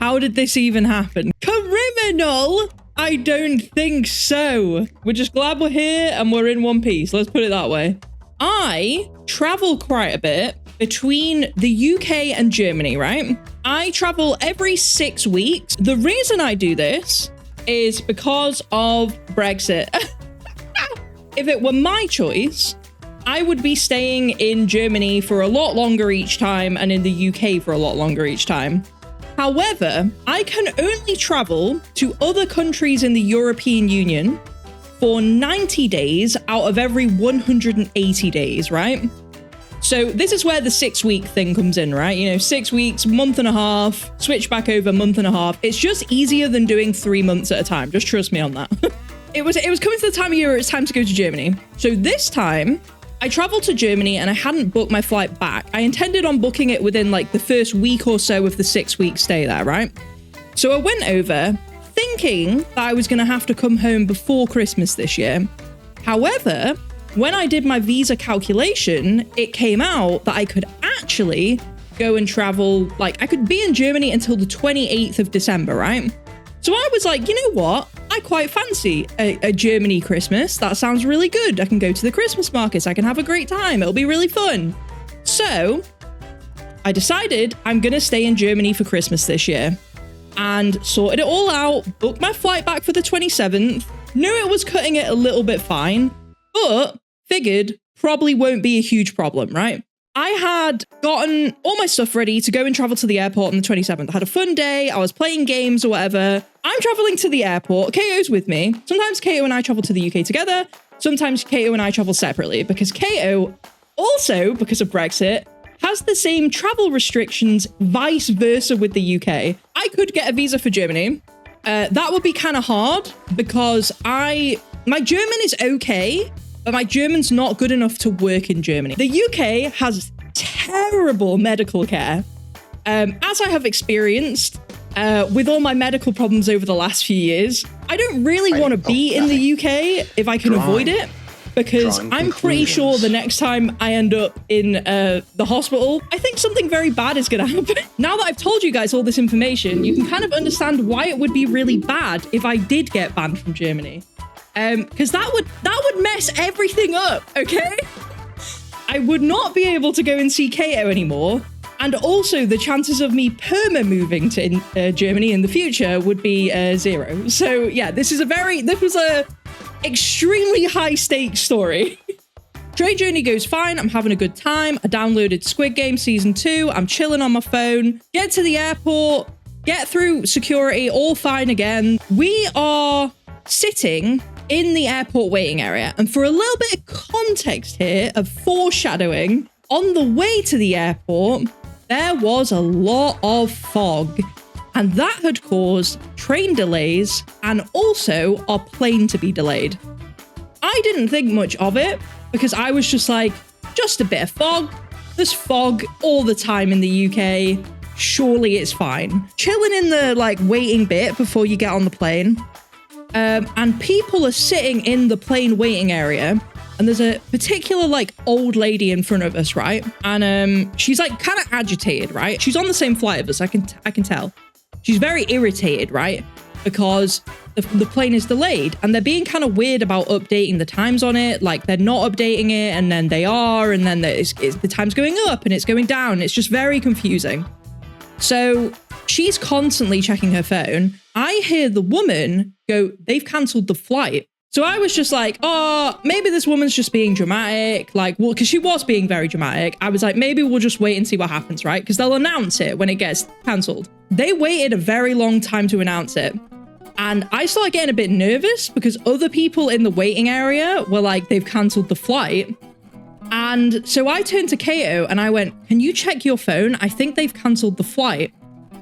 How did this even happen? Criminal? I don't think so. We're just glad we're here and we're in one piece. Let's put it that way. I travel quite a bit between the UK and Germany, right? I travel every 6 weeks. The reason I do this is because of Brexit. If it were my choice, I would be staying in Germany for a lot longer each time and in the UK for a lot longer each time. However, I can only travel to other countries in the European Union for 90 days out of every 180 days, right? So this is where the 6-week thing comes in, right? You know, 6 weeks, month and a half, switch back over, month and a half. It's just easier than doing 3 months at a time. Just trust me on that. It was coming to the time of year where it's time to go to Germany. So this time, I traveled to Germany and I hadn't booked my flight back. I intended on booking it within like the first week or so of the 6-week stay there, right? So I went over thinking that I was going to have to come home before Christmas this year. However, when I did my visa calculation, it came out that I could actually go and travel, like I could be in Germany until the 28th of December, right? So I was like, you know what? I quite fancy a Germany Christmas. That sounds really good. I can go to the Christmas markets. I can have a great time. It'll be really fun. So I decided I'm going to stay in Germany for Christmas this year and sorted it all out, booked my flight back for the 27th, knew it was cutting it a little bit fine, but figured probably won't be a huge problem, right? I had gotten all my stuff ready to go and travel to the airport on the 27th. I had a fun day. I was playing games or whatever. I'm traveling to the airport. Kao's with me. Sometimes Kao and I travel to the UK together. Sometimes Kao and I travel separately because Kao, also because of Brexit, has the same travel restrictions vice versa with the UK. I could get a visa for Germany. That would be kind of hard because my German is okay, but my German's not good enough to work in Germany. The UK has terrible medical care. As I have experienced with all my medical problems over the last few years, I don't really want to be in the UK if I can avoid it, because I'm pretty sure the next time I end up in the hospital, I think something very bad is going to happen. Now that I've told you guys all this information, you can kind of understand why it would be really bad if I did get banned from Germany. Because that would mess everything up, okay? I would not be able to go and see Kao anymore. And also the chances of me perma-moving to Germany in the future would be 0. So yeah, this was a extremely high-stakes story. Train journey goes fine. I'm having a good time. I downloaded Squid Game Season 2. I'm chilling on my phone. Get to the airport. Get through security. All fine again. We are sitting in the airport waiting area. And for a little bit of context here of foreshadowing, on the way to the airport, there was a lot of fog. And that had caused train delays and also our plane to be delayed. I didn't think much of it because I was just like, just a bit of fog. There's fog all the time in the UK. Surely it's fine. Chilling in the like waiting bit before you get on the plane. And people are sitting in the plane waiting area. And there's a particular like old lady in front of us, right? And she's like kind of agitated, right? She's on the same flight as us. I can tell. She's very irritated, right? Because the plane is delayed and they're being kind of weird about updating the times on it. Like they're not updating it and then they are, and then the time's going up and it's going down. It's just very confusing. So she's constantly checking her phone. I hear the woman go, they've cancelled the flight. So I was just like, oh, maybe this woman's just being dramatic. Like, well, because she was being very dramatic. I was like, maybe we'll just wait and see what happens, right? Because they'll announce it when it gets cancelled. They waited a very long time to announce it. And I started getting a bit nervous because other people in the waiting area were like, they've cancelled the flight. And so I turned to Kao and I went, can you check your phone? I think they've cancelled the flight.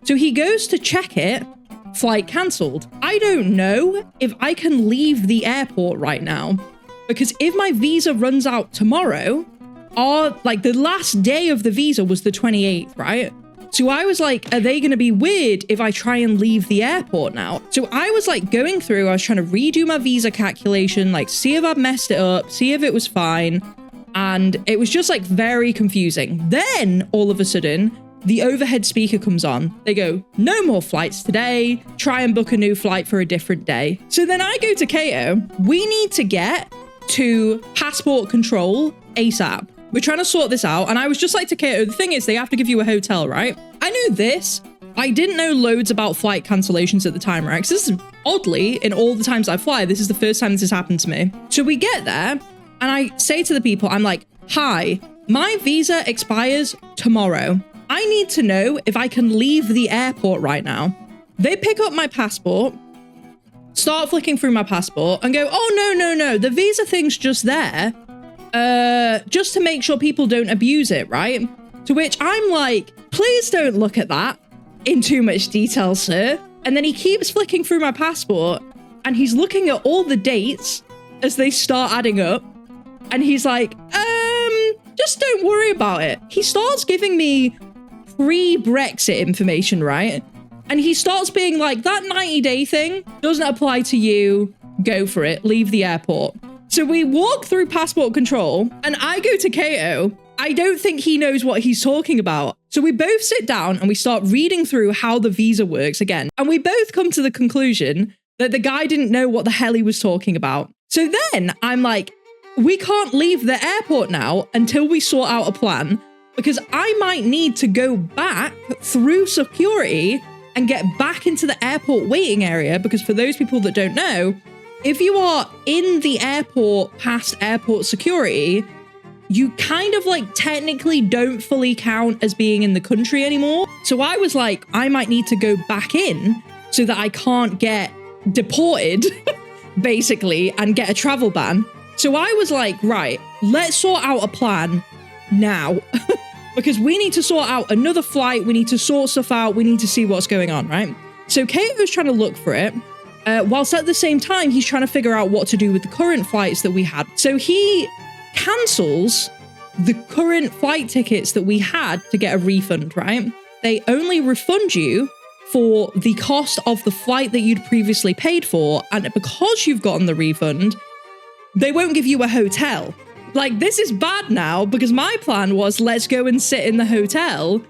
So he goes to check it. Flight cancelled. I don't know if I can leave the airport right now, because if my visa runs out tomorrow, the last day of the visa was the 28th, right? So I was like, are they going to be weird if I try and leave the airport now? So I was like going through, I was trying to redo my visa calculation, like see if I'd messed it up, see if it was fine. And it was just like very confusing. Then all of a sudden, the overhead speaker comes on. They go, no more flights today. Try and book a new flight for a different day. So then I go to Kato. We need to get to passport control ASAP. We're trying to sort this out. And I was just like to Kato, the thing is, they have to give you a hotel, right? I knew this. I didn't know loads about flight cancellations at the time, right? Because this is oddly, in all the times I fly, this is the first time this has happened to me. So we get there and I say to the people, I'm like, hi, my visa expires tomorrow. I need to know if I can leave the airport right now. They pick up my passport, start flicking through my passport and go, oh, no. The visa thing's just there. Just to make sure people don't abuse it, right? To which I'm like, please don't look at that in too much detail, sir. And then he keeps flicking through my passport and he's looking at all the dates as they start adding up. And he's like, just don't worry about it. He starts giving me pre-Brexit information, right? And he starts being like, that 90-day thing doesn't apply to you. Go for it. Leave the airport. So we walk through passport control and I go to Kato. I don't think he knows what he's talking about. So we both sit down and we start reading through how the visa works again. And we both come to the conclusion that the guy didn't know what the hell he was talking about. So then I'm like, we can't leave the airport now until we sort out a plan, because I might need to go back through security and get back into the airport waiting area. Because for those people that don't know, if you are in the airport past airport security, you kind of like technically don't fully count as being in the country anymore. So I was like, I might need to go back in so that I can't get deported, basically, and get a travel ban. So I was like, right, let's sort out a plan now. Because we need to sort out another flight. We need to sort stuff out. We need to see what's going on, right? So Kato's trying to look for it. Whilst at the same time, he's trying to figure out what to do with the current flights that we had. So he cancels the current flight tickets that we had to get a refund, right? They only refund you for the cost of the flight that you'd previously paid for. And because you've gotten the refund, they won't give you a hotel. Like, this is bad now, because my plan was, let's go and sit in the hotel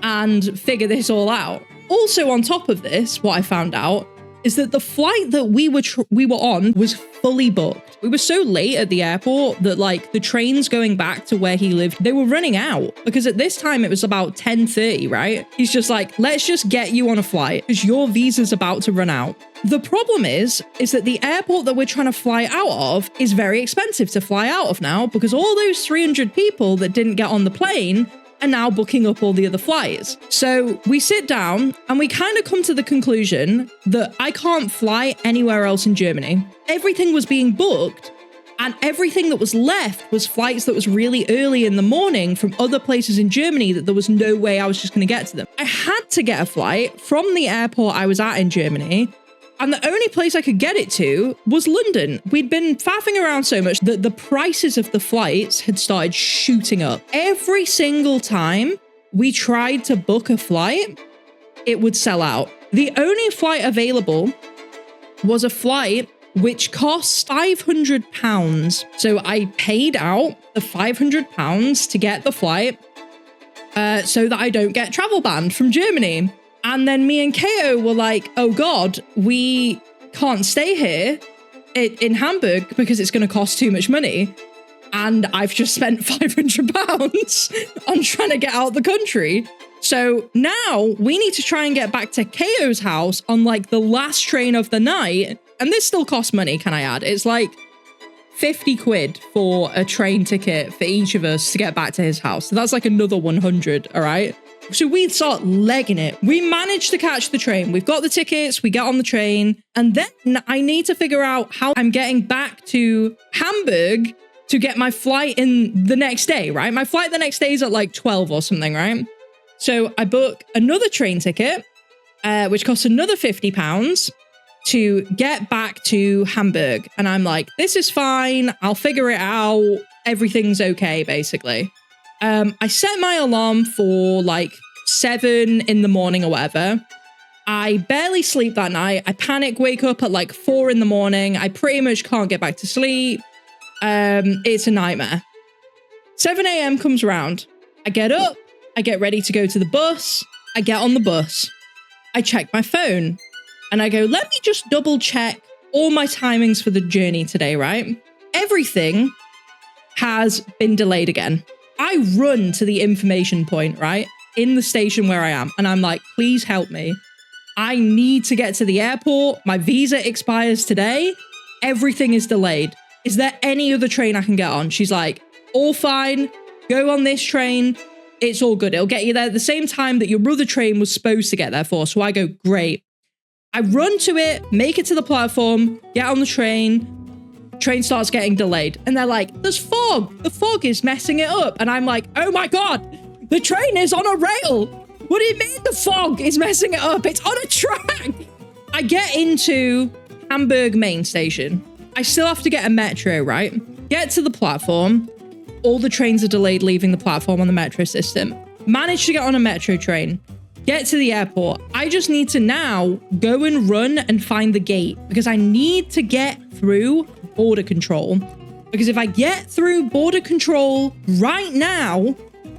and figure this all out. Also, on top of this, what I found out is that the flight that we were on was fully booked. We were so late at the airport that like the trains going back to where he lived, they were running out, because at this time it was about 10:30, right? He's just like, let's just get you on a flight because your visa's about to run out. The problem is that the airport that we're trying to fly out of is very expensive to fly out of now, because all those 300 people that didn't get on the plane are now booking up all the other flights. So we sit down and we kind of come to the conclusion that I can't fly anywhere else in Germany. Everything was being booked, and everything that was left was flights that was really early in the morning from other places in Germany that there was no way I was just going to get to them. I had to get a flight from the airport I was at in Germany, and the only place I could get it to was London. We'd been faffing around so much that the prices of the flights had started shooting up. Every single time we tried to book a flight, it would sell out. The only flight available was a flight which costs £500. So I paid out the £500 to get the flight so that I don't get travel banned from Germany. And then me and Kato were like, oh God, we can't stay here in Hamburg because it's going to cost too much money. And I've just spent £500 on trying to get out the country. So now we need to try and get back to Kato's house on like the last train of the night. And this still costs money, can I add? It's like 50 quid for a train ticket for each of us to get back to his house. So that's like another 100, all right? So we start legging it. We manage to catch the train. We've got the tickets. We get on the train. And then I need to figure out how I'm getting back to Hamburg to get my flight in the next day, right? My flight the next day is at like 12 or something, right? So I book another train ticket, which costs another £50 to get back to Hamburg. And I'm like, this is fine. I'll figure it out. Everything's okay, basically. I set my alarm for like 7 in the morning or whatever. I barely sleep that night. I panic, wake up at like 4 in the morning. I pretty much can't get back to sleep. It's a nightmare. 7 a.m. comes around. I get up. I get ready to go to the bus. I get on the bus. I check my phone and I go, let me just double check all my timings for the journey today, right? Everything has been delayed again. I run to the information point, right? In the station where I am. And I'm like, please help me. I need to get to the airport. My visa expires today. Everything is delayed. Is there any other train I can get on? She's like, all fine. Go on this train. It's all good. It'll get you there at the same time that your other train was supposed to get there for. So I go, great. I run to it, make it to the platform, get on the train. Train starts getting delayed. And they're like, there's fog. The fog is messing it up. And I'm like, oh my God, the train is on a rail. What do you mean the fog is messing it up? It's on a track. I get into Hamburg main station. I still have to get a metro, right? Get to the platform. All the trains are delayed leaving the platform on the metro system. Manage to get on a metro train. Get to the airport. I just need to now go and run and find the gate because I need to get through border control. Because if I get through border control right now,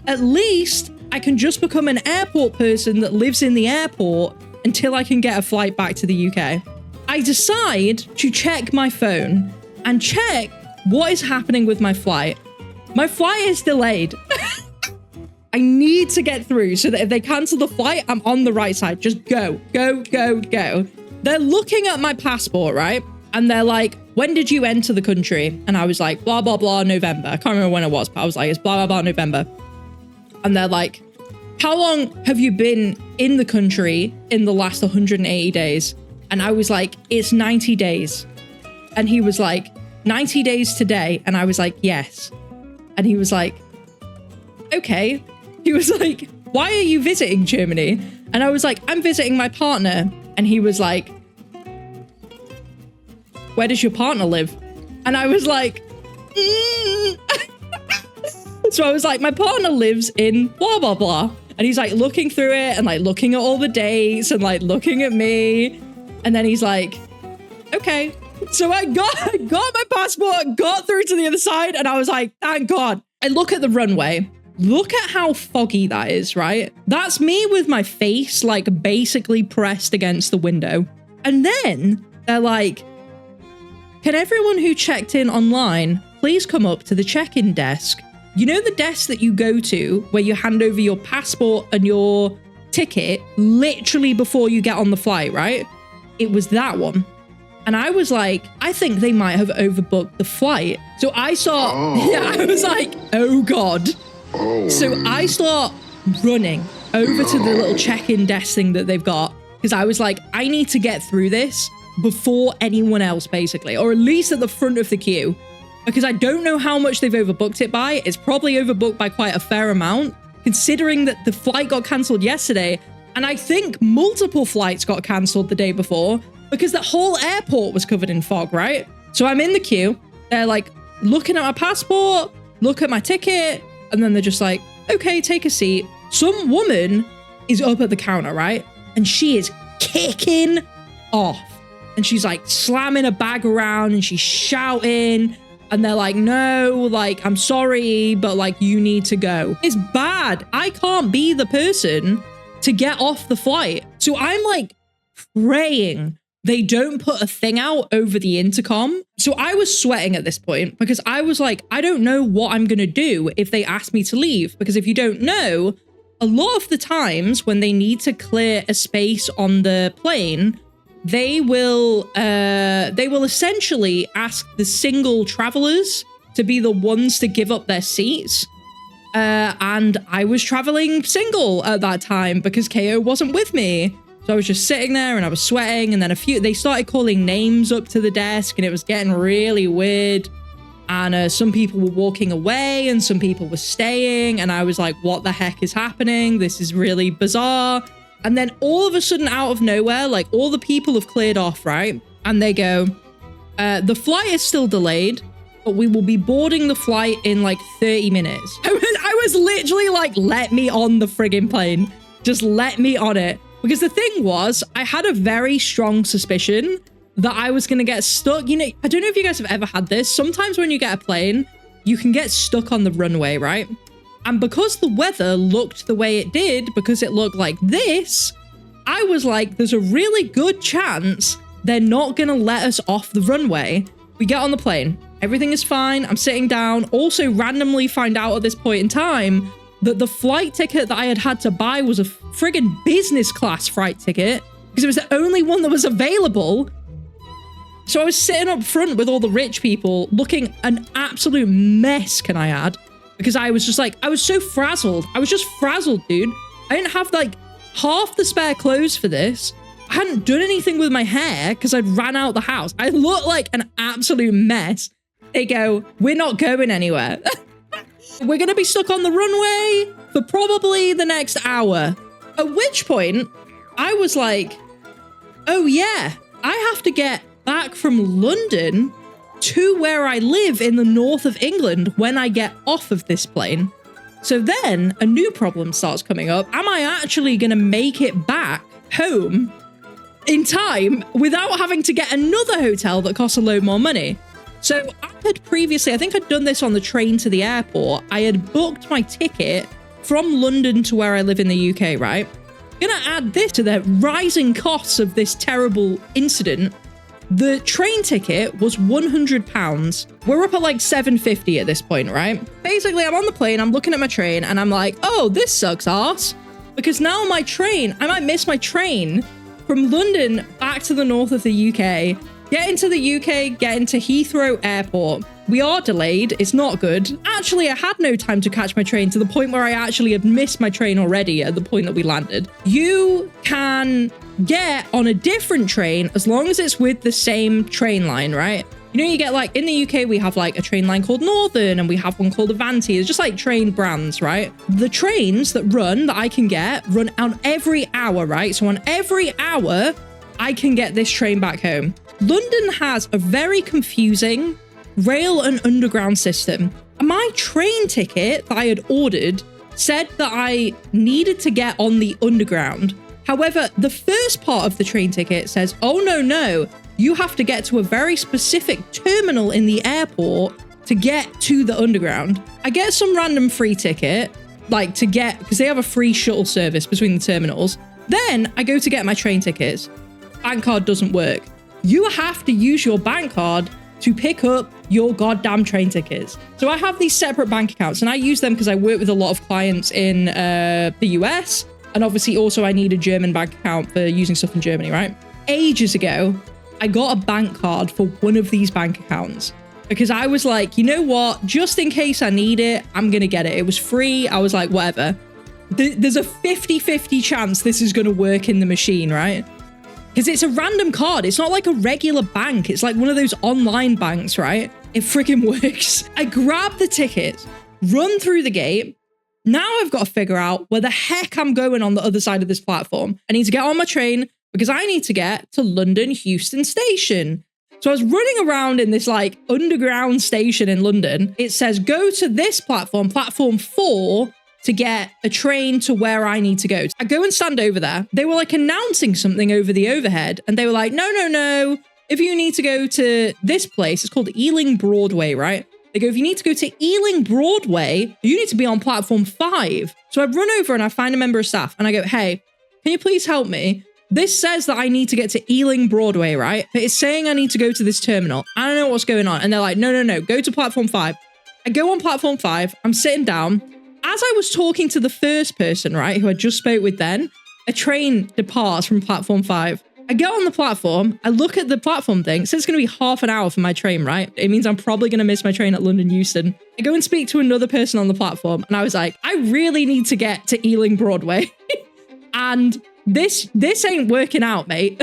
at least I can just become an airport person that lives in the airport until I can get a flight back to the UK. I decide to check my phone and check what is happening with my flight. My flight is delayed. I need to get through so that if they cancel the flight, I'm on the right side. Just go, go, go, go. They're looking at my passport, right? And they're like, when did you enter the country? And I was like, blah, blah, blah, November. I can't remember when it was, but I was like, it's blah, blah, blah, November. And they're like, how long have you been in the country in the last 180 days? And I was like, it's 90 days. And he was like, 90 days today. And I was like, yes. And he was like, okay. He was like, why are you visiting Germany? And I was like, I'm visiting my partner. And he was like, where does your partner live? And I was like, So I was like, my partner lives in blah, blah, blah. And he's like looking through it and like looking at all the dates and like looking at me. And then he's like, okay. So I got my passport, got through to the other side, and I was like, thank God. I look at the runway. Look at how foggy that is, right? That's me with my face like basically pressed against the window. And then they're like, can everyone who checked in online please come up to the check-in desk? You know the desk that you go to where you hand over your passport and your ticket literally before you get on the flight, right? It was that one. And I was like, I think they might have overbooked the flight. So I saw, yeah, I was like, oh God. So I start running over to the little check-in desk thing that they've got. Because I was like, I need to get through this before anyone else, basically. Or at least at the front of the queue. Because I don't know how much they've overbooked it by. It's probably overbooked by quite a fair amount. Considering that the flight got cancelled yesterday. And I think multiple flights got cancelled the day before. Because the whole airport was covered in fog, right? So I'm in the queue. They're like looking at my passport, look at my ticket. And then they're just like, okay, take a seat. Some woman is up at the counter, right? And she is kicking off. And she's like slamming a bag around and she's shouting. And they're like, no, like, I'm sorry, but like, you need to go. It's bad. I can't be the person to get off the flight. So I'm like praying they don't put a thing out over the intercom. So I was sweating at this point because I was like, I don't know what I'm going to do if they ask me to leave. Because if you don't know, a lot of the times when they need to clear a space on the plane, they will essentially ask the single travelers to be the ones to give up their seats. And I was traveling single at that time because KO wasn't with me. So I was just sitting there and I was sweating, and then they started calling names up to the desk and it was getting really weird. And some people were walking away and some people were staying. And I was like, what the heck is happening? This is really bizarre. And then all of a sudden out of nowhere, like all the people have cleared off, right? And they go, the flight is still delayed, but we will be boarding the flight in like 30 minutes. I was literally like, let me on the friggin' plane. Just let me on it. Because the thing was, I had a very strong suspicion that I was going to get stuck. You know, I don't know if you guys have ever had this. Sometimes when you get a plane, you can get stuck on the runway, right? And because the weather looked the way it did, because it looked like this, I was like, there's a really good chance they're not going to let us off the runway. We get on the plane. Everything is fine. I'm sitting down. Also randomly find out at this point in time that the flight ticket that I had to buy was a friggin' business class flight ticket because it was the only one that was available. So I was sitting up front with all the rich people looking an absolute mess, can I add? Because I was just like, I was so frazzled. I was just frazzled, dude. I didn't have like half the spare clothes for this. I hadn't done anything with my hair because I'd ran out the house. I looked like an absolute mess. They go, we're not going anywhere. We're going to be stuck on the runway for probably the next hour. At which point, I was like, oh yeah, I have to get back from London to where I live in the north of England when I get off of this plane. So then a new problem starts coming up. Am I actually going to make it back home in time without having to get another hotel that costs a load more money? So I had previously, I think I'd done this on the train to the airport. I had booked my ticket from London to where I live in the UK, right? Gonna add this to the rising costs of this terrible incident. The train ticket was £100. We're up at like £7.50 at this point, right? Basically, I'm on the plane, I'm looking at my train, and I'm like, oh, this sucks ass. Because now my train, I might miss my train from London back to the north of the UK, get into the UK, get into Heathrow Airport. We are delayed. It's not good. Actually, I had no time to catch my train to the point where I actually had missed my train already at the point that we landed. You can get on a different train as long as it's with the same train line, right? You know, you get like, in the UK, we have like a train line called Northern and we have one called Avanti. It's just like train brands, right? The trains that I can get run on every hour, right? So on every hour, I can get this train back home. London has a very confusing rail and underground system. My train ticket that I had ordered said that I needed to get on the underground. However, the first part of the train ticket says, oh, no, you have to get to a very specific terminal in the airport to get to the underground. I get some random free ticket, like to get, because they have a free shuttle service between the terminals. Then I go to get my train tickets. Bank card doesn't work. You have to use your bank card to pick up your goddamn train tickets. So I have these separate bank accounts and I use them because I work with a lot of clients in the US. And obviously also I need a German bank account for using stuff in Germany, right? Ages ago, I got a bank card for one of these bank accounts because I was like, you know what? Just in case I need it, I'm going to get it. It was free. I was like, whatever. There's a 50-50 chance this is going to work in the machine, right? Because it's a random card. It's not like a regular bank. It's like one of those online banks, right? It freaking works. I grab the tickets, run through the gate. Now I've got to figure out where the heck I'm going on the other side of this platform. I need to get on my train because I need to get to London Euston Station. So I was running around in this like underground station in London. It says, go to this platform, platform 4, to get a train to where I need to go. I go and stand over there. They were like announcing something over the overhead. And they were like, no. If you need to go to this place, it's called Ealing Broadway, right? They go, if you need to go to Ealing Broadway, you need to be on platform 5. So I run over and I find a member of staff and I go, hey, can you please help me? This says that I need to get to Ealing Broadway, right? But it's saying I need to go to this terminal. I don't know what's going on. And they're like, no, go to platform 5. I go on platform 5. I'm sitting down. As I was talking to the first person, right, who I just spoke with then, a train departs from platform 5. I get on the platform, I look at the platform thing, it says it's going to be half an hour for my train, right? It means I'm probably going to miss my train at London Euston. I go and speak to another person on the platform, and I was like, I really need to get to Ealing Broadway. And this ain't working out, mate.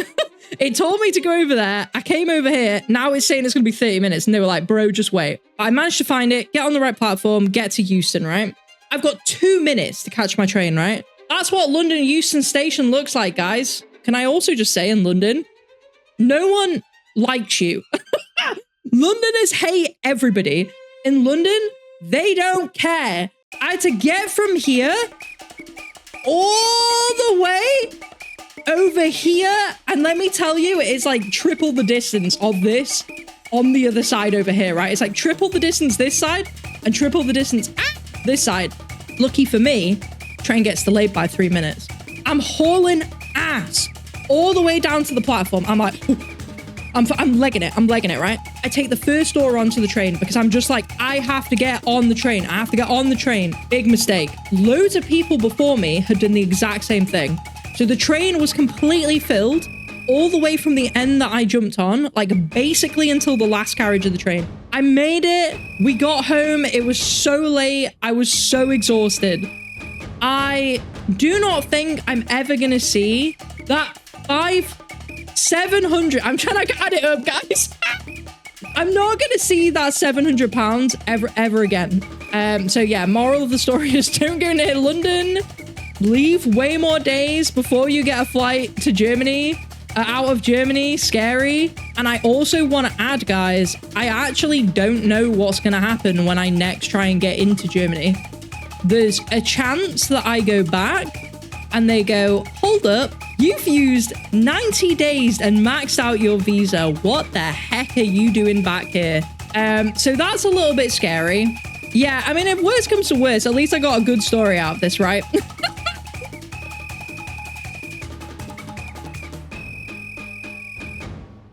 It told me to go over there. I came over here. Now it's saying it's going to be 30 minutes. And they were like, bro, just wait. I managed to find it, get on the right platform, get to Euston, right? I've got 2 minutes to catch my train, right? That's what London Euston Station looks like, guys. Can I also just say in London, no one likes you. Londoners hate everybody. In London, they don't care. I had to get from here all the way over here. And let me tell you, it's like triple the distance of this on the other side over here, right? It's like triple the distance this side and triple the distance this side. Lucky for me, train gets delayed by 3 minutes. I'm hauling ass all the way down to the platform. I'm like, I'm legging it. I'm legging it, right? I take the first door onto the train because I'm just like, I have to get on the train. I have to get on the train. Big mistake. Loads of people before me had done the exact same thing. So the train was completely filled all the way from the end that I jumped on, like basically until the last carriage of the train. I made it. We got home. It was so late. I was so exhausted. I do not think I'm ever going to see that 700. I'm trying to add it up, guys. I'm not going to see that £700 ever again. So yeah, moral of the story is don't go near London. Leave way more days before you get a flight to Germany. Out of Germany. Scary. And I also want to add, guys, I actually don't know what's going to happen when I next try and get into Germany. There's a chance that I go back and they go, hold up, you've used 90 days and maxed out your visa. What the heck are you doing back here? So that's a little bit scary. Yeah, I mean, if worse comes to worse, at least I got a good story out of this, right?